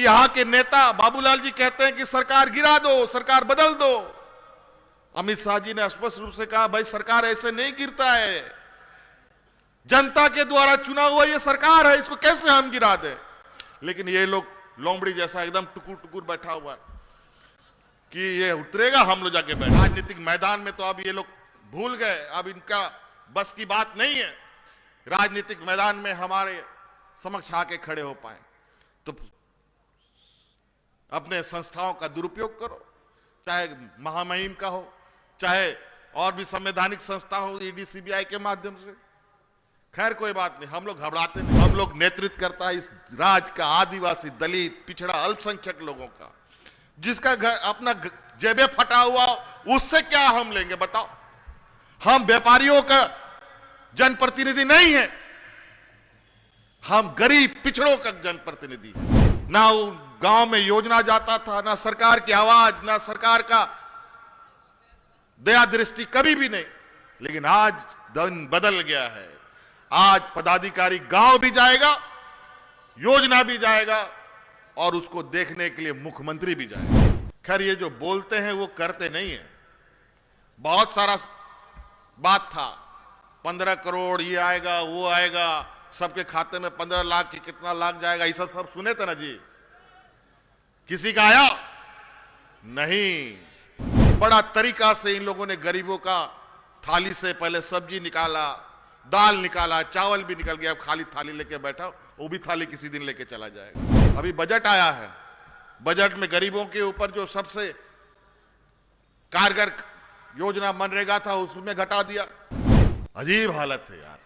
यहां के नेता बाबूलाल जी कहते हैं कि सरकार गिरा दो, सरकार बदल दो। अमित शाह जी ने स्पष्ट रूप से कहा, भाई सरकार ऐसे नहीं गिरता है, जनता के द्वारा चुना हुआ ये सरकार है, इसको कैसे हम गिरा दें। लेकिन ये लोग लोमड़ी जैसा एकदम टुकुर टुकुर बैठा हुआ है कि ये उतरेगा, हम लोग जाके बैठे। राजनीतिक मैदान में तो अब ये लोग भूल गए, अब इनका बस की बात नहीं है राजनीतिक मैदान में हमारे समक्ष आके खड़े हो पाए। तो अपने संस्थाओं का दुरुपयोग करो, चाहे महामहिम का हो, चाहे और भी संवैधानिक संस्था हो, ईडी सीबीआई के माध्यम से। खैर कोई बात नहीं, हम लोग घबराते नहीं। हम लोग नेतृत्व करता है इस राज्य का आदिवासी, दलित, पिछड़ा, अल्पसंख्यक लोगों का, जिसका अपना जेबे फटा हुआ, उससे क्या हम लेंगे बताओ। हम व्यापारियों का जनप्रतिनिधि नहीं है, हम गरीब पिछड़ों का जनप्रतिनिधि है। ना गांव में योजना जाता था, ना सरकार की आवाज, ना सरकार का दया दृष्टि, कभी भी नहीं। लेकिन आज दिन बदल गया है। आज पदाधिकारी गांव भी जाएगा, योजना भी जाएगा, और उसको देखने के लिए मुख्यमंत्री भी जाएगा। खैर ये जो बोलते हैं वो करते नहीं है। बहुत सारा बात था, 15 करोड़ ये आएगा, वो आएगा, सबके खाते में 15 लाख की कितना लाख जाएगा, ये सब सुने थे ना जी। किसी का आया नहीं। बड़ा तरीका से इन लोगों ने गरीबों का थाली से पहले सब्जी निकाला, दाल निकाला, चावल भी निकल गया, अब खाली थाली लेके बैठा, वो भी थाली किसी दिन लेके चला जाएगा। अभी बजट आया है, बजट में गरीबों के ऊपर जो सबसे कारगर योजना मनरेगा था उसमें घटा दिया। अजीब हालत है यार।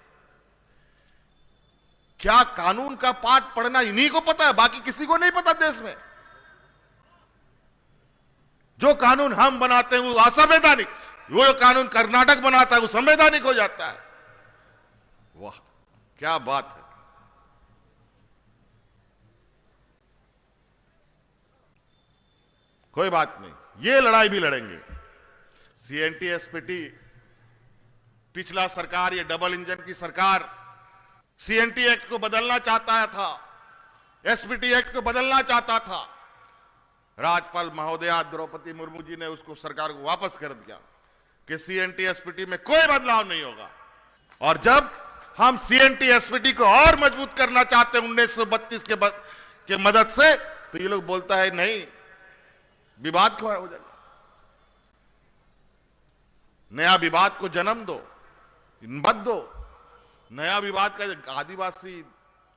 क्या कानून का पाठ पढ़ना इन्हीं को पता है, बाकी किसी को नहीं पता देश में। जो कानून हम बनाते हैं वो असंवैधानिक, वो कानून कर्नाटक बनाता है वो संवैधानिक हो जाता है। वाह क्या बात है। कोई बात नहीं, ये लड़ाई भी लड़ेंगे। सीएनटी एसपीटी पिछला सरकार, ये डबल इंजन की सरकार सीएनटी एक्ट को बदलना चाहता था, एसपीटी एक्ट को बदलना चाहता था। राज्यपाल महोदया द्रौपदी मुर्मू जी ने उसको सरकार को वापस कर दिया कि सीएनटी एसपीटी में कोई बदलाव नहीं होगा। और जब हम सीएनटी एसपीटी को और मजबूत करना चाहते हैं 1932 के मदद से, तो ये लोग बोलता है नहीं, विवाद हो जाएगा, नया विवाद को जन्म दो, मत दो। नया विवाद का आदिवासी,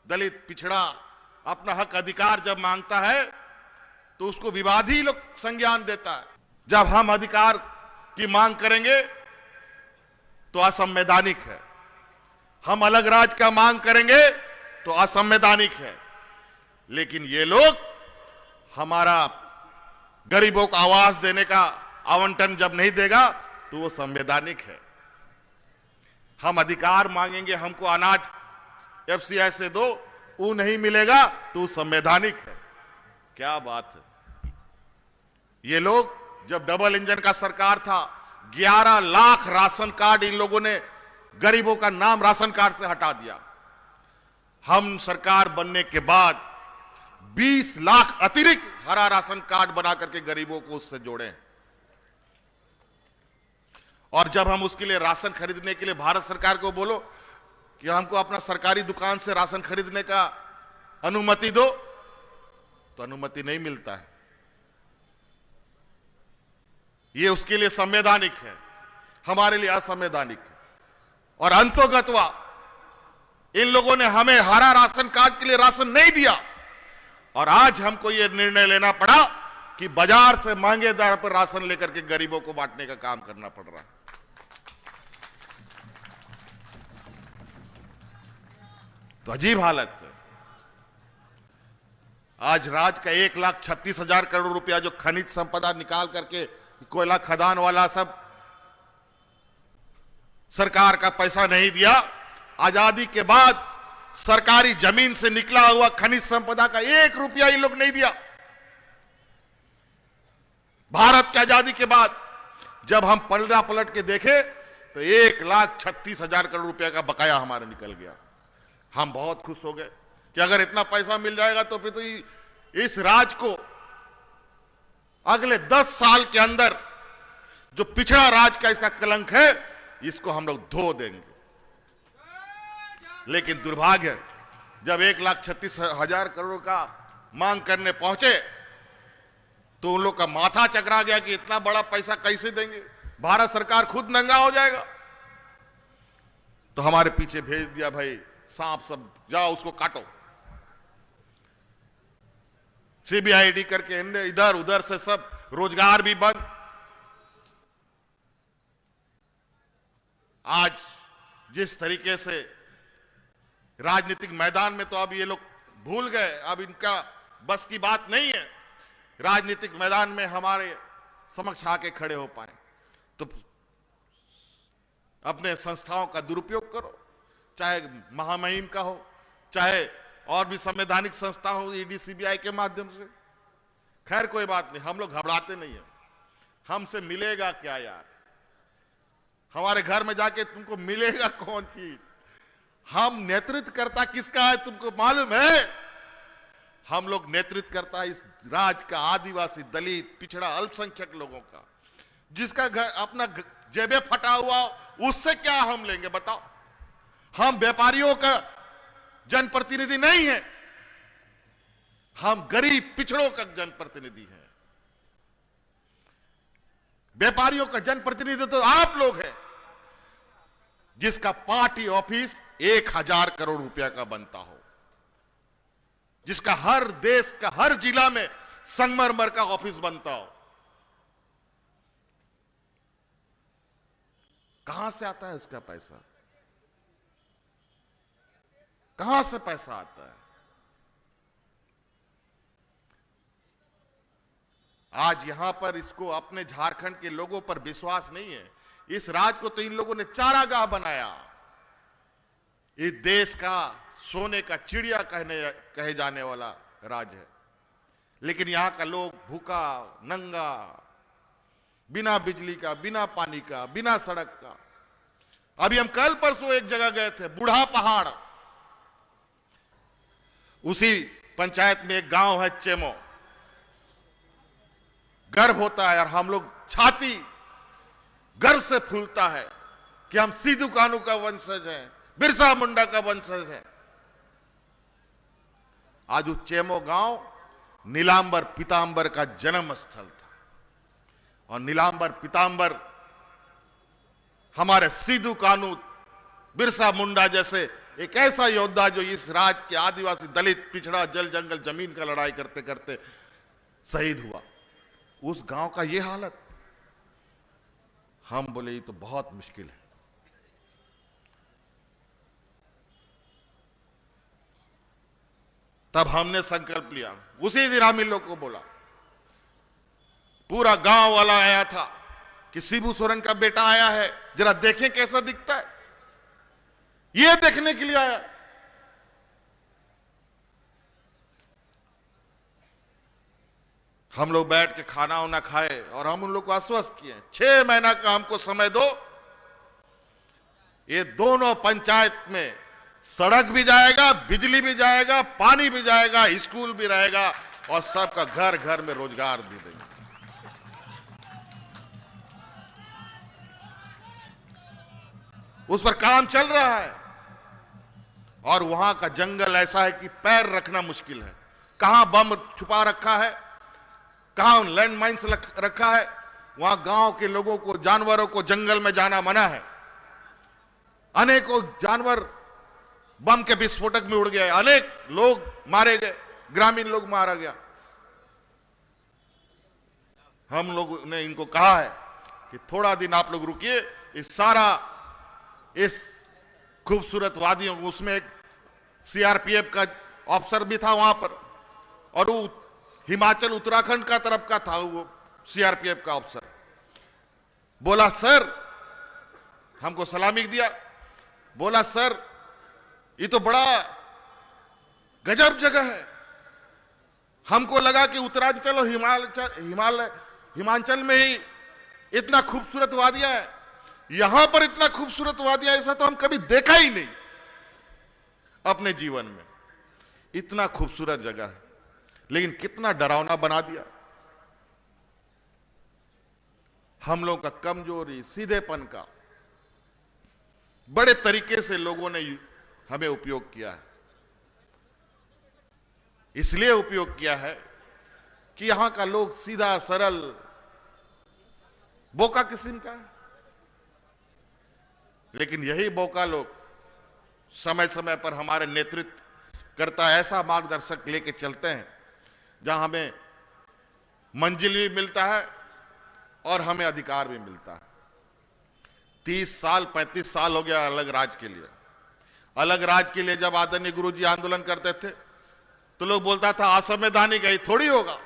दलित, पिछड़ा अपना हक अधिकार जब मांगता है तो उसको विवाद ही लोग संज्ञान देता है। जब हम अधिकार की मांग करेंगे तो असंवैधानिक है, हम अलग राज्य का मांग करेंगे तो असंवैधानिक है। लेकिन ये लोग हमारा गरीबों को आवास देने का आवंटन जब नहीं देगा तो वो संवैधानिक है। हम अधिकार मांगेंगे, हमको अनाज एफसीआई से दो, वो नहीं मिलेगा तो वो संवैधानिक है। क्या बात है। ये लोग जब डबल इंजन का सरकार था, 11 लाख राशन कार्ड इन लोगों ने गरीबों का नाम राशन कार्ड से हटा दिया। हम सरकार बनने के बाद 20 लाख अतिरिक्त हरा राशन कार्ड बना करके गरीबों को उससे जोड़े। और जब हम उसके लिए राशन खरीदने के लिए भारत सरकार को बोलो कि हमको अपना सरकारी दुकान से राशन खरीदने का अनुमति दो, तो अनुमति नहीं मिलता है। ये उसके लिए संवैधानिक है, हमारे लिए असंवैधानिक है। और अंतोगतवा इन लोगों ने हमें हरा राशन कार्ड के लिए राशन नहीं दिया, और आज हमको यह निर्णय लेना पड़ा कि बाजार से महंगे दर पर राशन लेकर के गरीबों को बांटने का काम करना पड़ रहा है। तो अजीब हालत है। आज राज्य का 1,36,000 करोड़ रुपया जो खनिज संपदा निकाल करके कोयला खदान वाला सब सरकार का पैसा नहीं दिया। आजादी के बाद सरकारी जमीन से निकला हुआ खनिज संपदा का 1 रुपया इन लोग नहीं दिया। भारत की आजादी के बाद जब हम पलट के देखे तो 1,36,000 करोड़ रुपया का बकाया हमारा निकल गया। हम बहुत खुश हो गए कि अगर इतना पैसा मिल जाएगा तो फिर तो इस राज को अगले 10 साल के अंदर जो पिछड़ा राज का इसका कलंक है, इसको हम लोग धो देंगे। लेकिन दुर्भाग्य, जब 1,36,000 करोड़ का मांग करने पहुंचे तो उन लोग का माथा चकरा गया कि इतना बड़ा पैसा कैसे देंगे, भारत सरकार खुद नंगा हो जाएगा। तो हमारे पीछे भेज दिया, भाई सांप सब जाओ उसको काटो, सीबीआईडी करके इधर उधर से सब, रोजगार भी बंद। आज जिस तरीके से राजनीतिक मैदान में, तो अब ये लोग भूल गए, अब इनका बस की बात नहीं है राजनीतिक मैदान में हमारे समक्ष आके खड़े हो पाए। तो अपने संस्थाओं का दुरुपयोग करो, चाहे महामहिम का हो, चाहे और भी संवैधानिक संस्था हो, ईडी सीबीआई के माध्यम से। खैर कोई बात नहीं, हम लोग घबराते नहीं है। हमसे मिलेगा क्या यार, हमारे घर में जाके तुमको मिलेगा कौन चीज? हम नेतृत्व करता किसका है तुमको मालूम है? हम लोग नेतृत्व करता इस राज का आदिवासी, दलित, पिछड़ा, अल्पसंख्यक लोगों का, जिसका घर अपना जेबे फटा हुआ, उससे क्या हम लेंगे बताओ? हम व्यापारियों का जनप्रतिनिधि नहीं है, हम गरीब पिछड़ों का जनप्रतिनिधि हैं। व्यापारियों का जनप्रतिनिधि तो आप लोग हैं, जिसका पार्टी ऑफिस 1,000 करोड़ रुपया का बनता हो, जिसका हर देश का हर जिला में संगमरमर का ऑफिस बनता हो। कहां से आता है उसका पैसा? कहां से पैसा आता है? आज यहां पर इसको अपने झारखंड के लोगों पर विश्वास नहीं है। इस राज को तो इन लोगों ने चारागाह बनाया। इस देश का सोने का चिड़िया कहे जाने वाला राज है, लेकिन यहां का लोग भूखा नंगा, बिना बिजली का, बिना पानी का, बिना सड़क का। अभी हम कल परसों एक जगह गए थे, बूढ़ा पहाड़, उसी पंचायत में एक गांव है चेमो। गर्व होता है और हम लोग छाती गर्व से फूलता है कि हम सिद्धू कान्हू का वंशज हैं, बिरसा मुंडा का वंशज है। आज उस चेमो गांव नीलांबर पीतांबर का जन्म स्थल था, और नीलांबर पीतांबर हमारे सिद्धू कान्हू, बिरसा मुंडा जैसे एक ऐसा योद्धा जो इस राज के आदिवासी, दलित, पिछड़ा, जल जंगल जमीन का लड़ाई करते करते शहीद हुआ। उस गांव का ये हालत। हम बोले ये तो बहुत मुश्किल है। तब हमने संकल्प लिया, उसी दिन हम इन लोग को बोला, पूरा गांव वाला आया था कि शिबू सोरेन का बेटा आया है, जरा देखें कैसा दिखता है। ये देखने के लिए आया। हम लोग बैठ के खाना वाना खाए और हम उन लोग को आश्वस्त किए 6 महीना का हमको समय दो, ये दोनों पंचायत में सड़क भी जाएगा, बिजली भी जाएगा, पानी भी जाएगा, स्कूल भी रहेगा, और सबका घर घर में रोजगार भी देंगे। उस पर काम चल रहा है। और वहां का जंगल ऐसा है कि पैर रखना मुश्किल है। कहां बम छुपा रखा है, कहां लैंड माइन्स रखा है। वहां गांव के लोगों को, जानवरों को जंगल में जाना मना है। अनेकों जानवर बम के विस्फोटक में उड़ गए, अनेक लोग मारे गए, ग्रामीण लोग मारा गया। हम लोग ने इनको कहा है कि थोड़ा दिन आप लोग रुकिए, इस खूबसूरत वादियों, उसमें एक सीआरपीएफ का ऑफिसर भी था वहां पर, और वो हिमाचल उत्तराखंड का तरफ का था वो सीआरपीएफ का ऑफिसर। बोला सर, हमको सलामी दिया, बोला सर ये तो बड़ा गजब जगह है। हमको लगा कि उत्तरांचल और हिमाचल में ही इतना खूबसूरत वादियां है, यहां पर इतना खूबसूरत वादियां ऐसा तो हम कभी देखा ही नहीं अपने जीवन में। इतना खूबसूरत जगह है। लेकिन कितना डरावना बना दिया। हम लोगों का कमजोरी, सीधेपन का बड़े तरीके से लोगों ने हमें उपयोग किया है। इसलिए उपयोग किया है कि यहां का लोग सीधा सरल बोका किस्म का है, लेकिन यही बोका लोग समय समय पर हमारे नेतृत्व करता ऐसा मार्गदर्शक लेके चलते हैं जहां हमें मंजिल भी मिलता है और हमें अधिकार भी मिलता है। 30 साल 35 साल हो गया अलग राज के लिए। अलग राज के लिए जब आदरणीय गुरुजी आंदोलन करते थे तो लोग बोलता था असंवैधानिक है, थोड़ी होगा,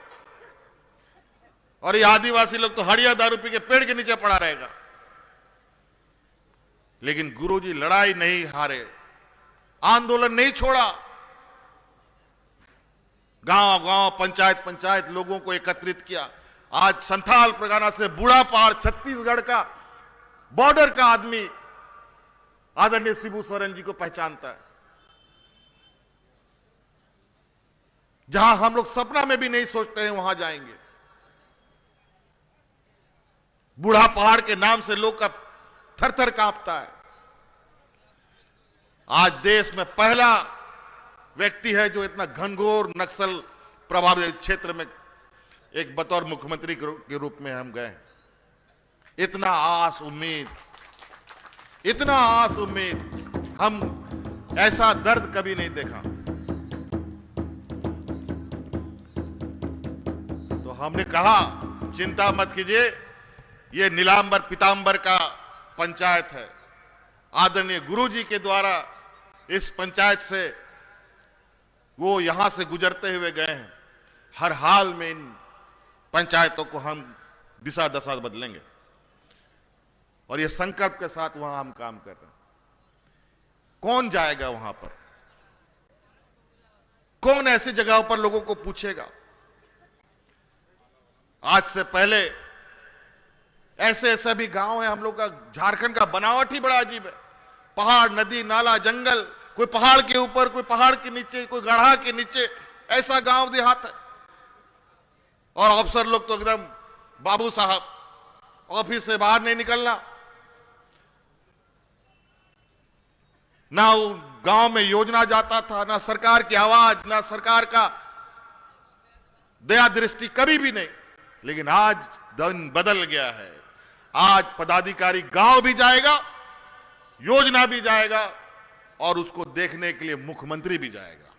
और ये आदिवासी लोग तो हड़िया दारू पी के पेड़ के नीचे पड़ा रहेगा। लेकिन गुरुजी लड़ाई नहीं हारे, आंदोलन नहीं छोड़ा। गांव गांव, पंचायत पंचायत लोगों को एकत्रित किया। आज संथाल परगना से बूढ़ा पहाड़, छत्तीसगढ़ का बॉर्डर का आदमी आदरणीय शिबू सोरेन जी को पहचानता है। जहां हम लोग सपना में भी नहीं सोचते हैं वहां जाएंगे। बूढ़ा पहाड़ के नाम से लोग का थर थर कांपता है। आज देश में पहला व्यक्ति है जो इतना घनघोर नक्सल प्रभावित क्षेत्र में एक बतौर मुख्यमंत्री के रूप में हम गए। इतना आस उम्मीद, इतना आस उम्मीद, हम ऐसा दर्द कभी नहीं देखा। तो हमने कहा चिंता मत कीजिए, ये नीलांबर पीतांबर का पंचायत है। आदरणीय गुरुजी के द्वारा इस पंचायत से वो यहां से गुजरते हुए गए हैं। हर हाल में इन पंचायतों को हम दिशा दशा बदलेंगे और ये संकल्प के साथ वहां हम काम कर रहे हैं। कौन जाएगा वहां पर? कौन ऐसी जगहों पर लोगों को पूछेगा? आज से पहले ऐसे ऐसे भी गांव है हम लोग का। झारखंड का बनावट ही बड़ा अजीब है। पहाड़, नदी, नाला, जंगल, कोई पहाड़ के ऊपर, कोई पहाड़ के नीचे, कोई गढ़ा के नीचे, ऐसा गांव देहात है। और अफसर लोग तो एकदम बाबू साहब, ऑफिस से बाहर नहीं निकलना, ना वो गांव में योजना जाता था, ना सरकार की आवाज, ना सरकार का दया दृष्टि, कभी भी नहीं। लेकिन आज दिन बदल गया है। आज पदाधिकारी गांव भी जाएगा, योजना भी जाएगा और उसको देखने के लिए मुख्यमंत्री भी जाएगा।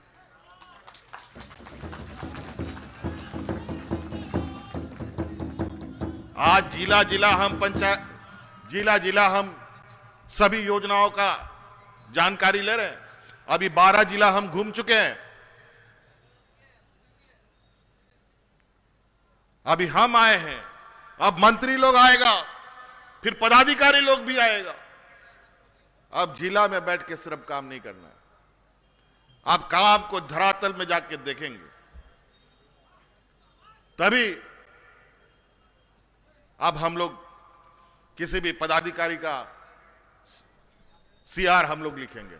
आज जिला जिला हम पंचायत, जिला जिला हम सभी योजनाओं का जानकारी ले रहे हैं। अभी 12 जिला हम घूम चुके हैं। अभी हम आए हैं, अब मंत्री लोग आएगा, फिर पदाधिकारी लोग भी आएगा। अब जिला में बैठ के सिर्फ काम नहीं करना है, आप काम को धरातल में जाके देखेंगे, तभी अब हम लोग किसी भी पदाधिकारी का सीआर हम लोग लिखेंगे,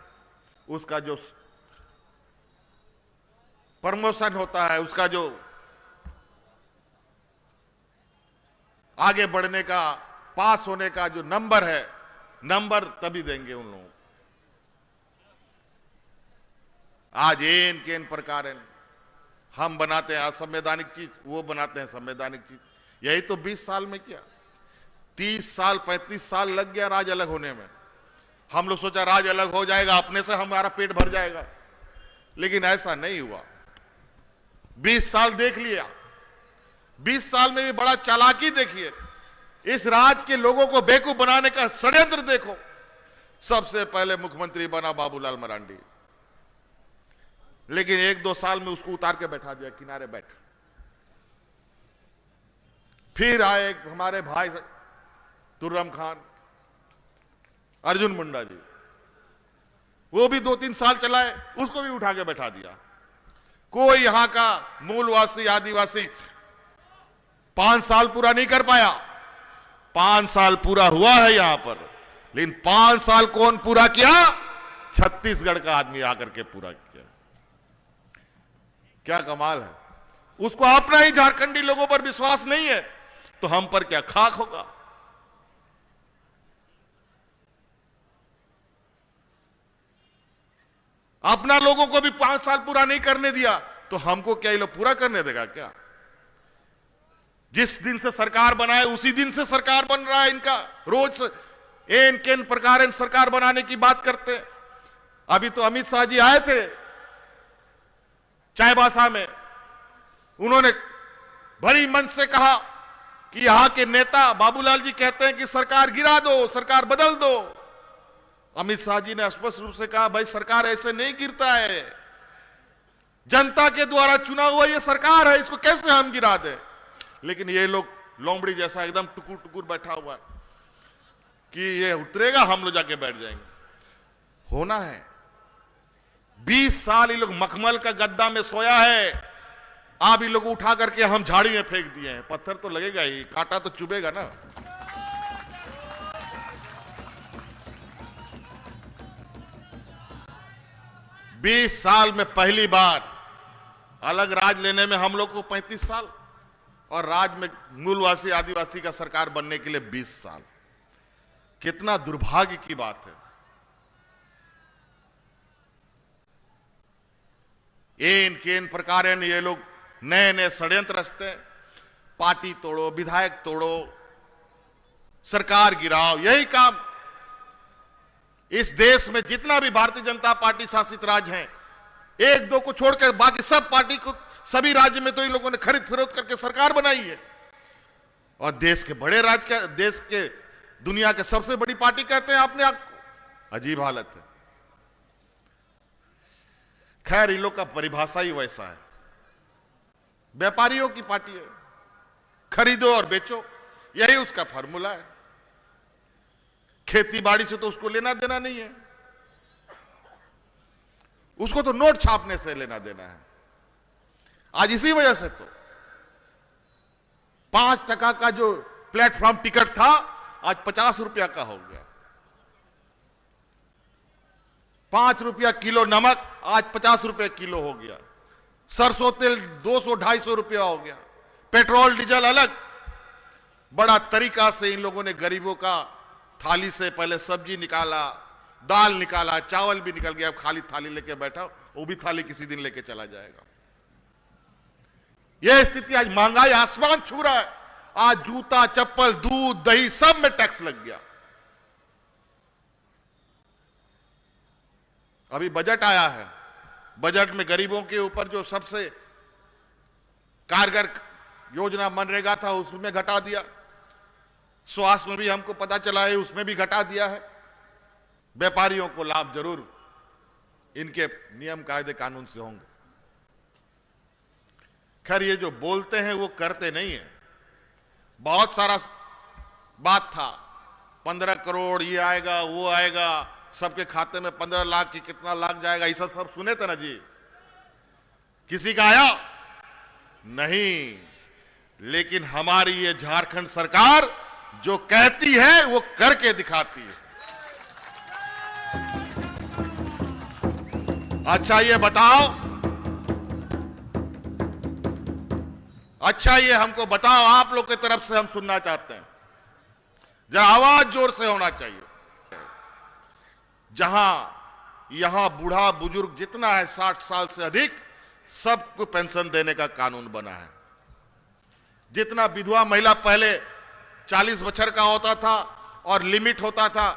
उसका जो प्रमोशन होता है, उसका जो आगे बढ़ने का, पास होने का जो नंबर है, नंबर तभी देंगे उन लोगों को। आज एन केन प्रकार हम बनाते हैं असंवैधानिक चीज, वो बनाते हैं संवैधानिक चीज। यही तो 20 साल में किया। 30 साल 35 साल लग गया राज अलग होने में। हम लोग सोचा राज अलग हो जाएगा, अपने से हमारा पेट भर जाएगा, लेकिन ऐसा नहीं हुआ। 20 साल देख लिया। 20 साल में भी बड़ा चालाकी देखिए। इस राज के लोगों को बेवकूफ बनाने का षड्यंत्र देखो। सबसे पहले मुख्यमंत्री बना बाबूलाल मरांडी, लेकिन 1-2 साल में उसको उतार के बैठा दिया, किनारे बैठ। फिर आए हमारे भाई तुर्रम खान, अर्जुन मुंडा जी, वो भी 2-3 साल चलाए, उसको भी उठा के बैठा दिया। कोई यहां का मूलवासी आदिवासी 5 साल पूरा नहीं कर पाया। 5 साल पूरा हुआ है यहां पर, लेकिन 5 साल कौन पूरा किया? छत्तीसगढ़ का आदमी आकर के पूरा किया। क्या कमाल है। उसको अपना ही झारखंडी लोगों पर विश्वास नहीं है तो हम पर क्या खाक होगा। अपना लोगों को भी 5 साल पूरा नहीं करने दिया तो हमको क्या ये लोग पूरा करने देगा क्या? जिस दिन से सरकार बनाए उसी दिन से सरकार बन रहा है इनका। रोज एन केन प्रकार सरकार बनाने की बात करते हैं। अभी तो अमित शाह जी आए थे चाईबासा में, उन्होंने भरी मन से कहा कि यहां के नेता बाबूलाल जी कहते हैं कि सरकार गिरा दो, सरकार बदल दो। अमित शाह जी ने स्पष्ट रूप से कहा भाई सरकार ऐसे नहीं गिरता है, जनता के द्वारा चुना हुआ ये सरकार है, इसको कैसे हम गिरा दें। लेकिन ये लोग लोमड़ी जैसा एकदम टुकुर टुकुर बैठा हुआ है कि ये उतरेगा हम लोग जाके बैठ जाएंगे। होना है 20 साल ये लोग मखमल का गद्दा में सोया है, आप ये लोग उठा करके हम झाड़ी में फेंक दिए हैं। पत्थर तो लगेगा ही, कांटा तो चुभेगा ना। बीस साल में पहली बार अलग राज लेने में हम लोग को 35 साल और राज में मूलवासी आदिवासी का सरकार बनने के लिए 20 साल। कितना दुर्भाग्य की बात है। एन केन प्रकार ये लोग नए नए षड्यंत्र रचते हैं, पार्टी तोड़ो, विधायक तोड़ो, सरकार गिराओ, यही काम। इस देश में जितना भी भारतीय जनता पार्टी शासित राज्य हैं, एक दो को छोड़कर बाकी सब पार्टी को, सभी राज्य में तो इन लोगों ने खरीद फरोख्त करके सरकार बनाई है। और देश के बड़े राज्य के, देश के दुनिया के सबसे बड़ी पार्टी कहते हैं अपने आप को। अजीब हालत है। खैर इन लोग का परिभाषा ही वैसा है, व्यापारियों की पार्टी है, खरीदो और बेचो, यही उसका फॉर्मूला है। खेती बाड़ी से तो उसको लेना देना नहीं है, उसको तो नोट छापने से लेना देना है। आज इसी वजह से तो 5 टका का जो प्लेटफॉर्म टिकट था आज 50 रुपया का हो गया। 5 रुपया किलो नमक आज 50 रुपये किलो हो गया। सरसों तेल 200-250 रुपया हो गया। पेट्रोल डीजल अलग। बड़ा तरीका से इन लोगों ने गरीबों का थाली से पहले सब्जी निकाला, दाल निकाला, चावल भी निकल गया, अब खाली थाली लेके बैठा, वो भी थाली किसी दिन लेके चला जाएगा। यह स्थिति, आज महंगाई आसमान छू रहा है। आज जूता, चप्पल, दूध, दही सब में टैक्स लग गया। अभी बजट आया है, बजट में गरीबों के ऊपर जो सबसे कारगर योजना मनरेगा था उसमें घटा दिया। स्वास्थ्य में भी हमको पता चला है उसमें भी घटा दिया है। व्यापारियों को लाभ जरूर इनके नियम कायदे कानून से होंगे। खैर ये जो बोलते हैं वो करते नहीं है। बहुत सारा बात था, 15 करोड़ ये आएगा वो आएगा, सबके खाते में 15 लाख की कितना लाख जाएगा, ये सब सुने थे ना जी। किसी का आया नहीं। लेकिन हमारी ये झारखंड सरकार जो कहती है वो करके दिखाती है। अच्छा ये बताओ, अच्छा ये हमको बताओ, आप लोग की तरफ से हम सुनना चाहते हैं। जरा आवाज जोर से होना चाहिए। जहां यहां बूढ़ा बुजुर्ग जितना है 60 साल से अधिक, सबको पेंशन देने का कानून बना है। जितना विधवा महिला पहले 40 बछर का होता था और लिमिट होता था,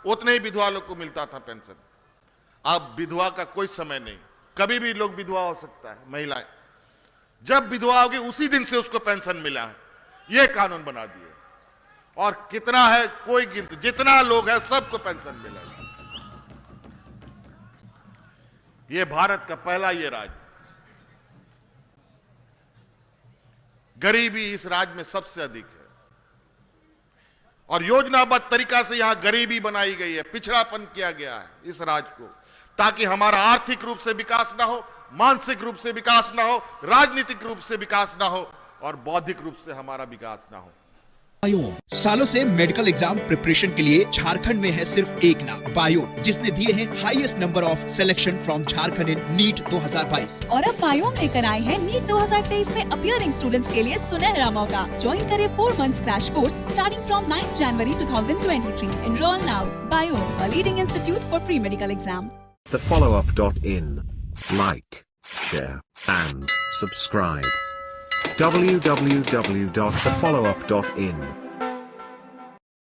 उतने ही विधवा लोग को मिलता था पेंशन। अब विधवा का कोई समय नहीं, कभी भी लोग विधवा हो सकता है। महिलाएं जब विधवा होगी उसी दिन से उसको पेंशन मिला है, यह कानून बना दिए। और कितना है कोई गिनती, जितना लोग है सबको पेंशन मिलेगा। यह भारत का पहला ये राज्य, गरीबी इस राज्य में सबसे अधिक है। और योजनाबद्ध तरीका से यहां गरीबी बनाई गई है, पिछड़ापन किया गया है इस राज्य को, ताकि हमारा आर्थिक रूप से विकास ना हो, मानसिक रूप से विकास ना हो, राजनीतिक रूप से विकास ना हो और बौद्धिक रूप से हमारा विकास ना हो। बायोम सालों से मेडिकल एग्जाम प्रिपरेशन के लिए झारखंड में है सिर्फ एक नाम, बायोम, जिसने दिए हैं highest number of selection from Jharkhand in NEET 2022। और अब बायोम लेकर आए हैं नीट 2023 में अपीयरिंग स्टूडेंट्स के लिए सुनहरा मौका। ज्वाइन करें 4 months crash course starting from 9 January 2023। Enroll now. Biome, a leading institute for pre-medical exam. thefollowup.in. Like, share, and subscribe. www.thefollowup.in